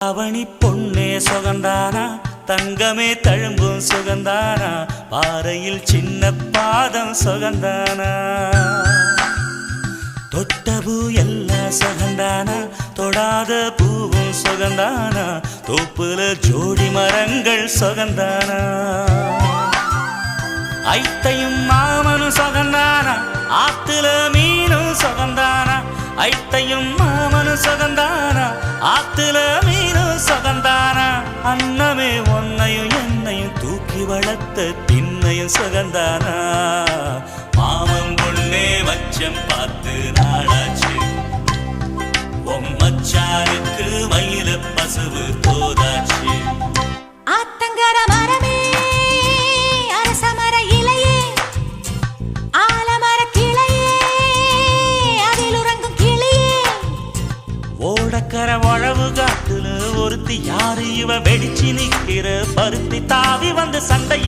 அவனி பொன்னே சுகந்தானா தங்கமே தழும்பும் சுகந்தானா பாறையில் சின்ன பாதம் சுகந்தானா தொட்டபூ எல்லாம் சுகந்தானா தொடாத பூவும் சுகந்தானா தோப்புல ஜோடி மரங்கள் சுகந்தானா ஐத்தையும் மாமனும் சுகந்தானா ஆத்துல மீனும் சுகந்தானா ஐத்தையும் மாமனும் சுகந்தானா ஆத்துல மீனும் சுகந்தானா அன்னமே ஒன்னையும் என்னையும் தூக்கி வளர்த்த திண்ணையும் சுகந்தானா மாமன் பொண்ணே மச்சம் பார்த்து நாளாச்சு மச்சாருக்கு மயில பசுவு தோதாச்சு ஆத்தங்கர மரமே அரசமர இலையே ஆலமர கிளையே அதில் உறங்கும் கிளியே ஓடக்கர வளவு காட்டுல ஒருத்தி யாரு இவ வெடிச்சு நிக்கிற பருத்தி தாவி வந்த சண்டை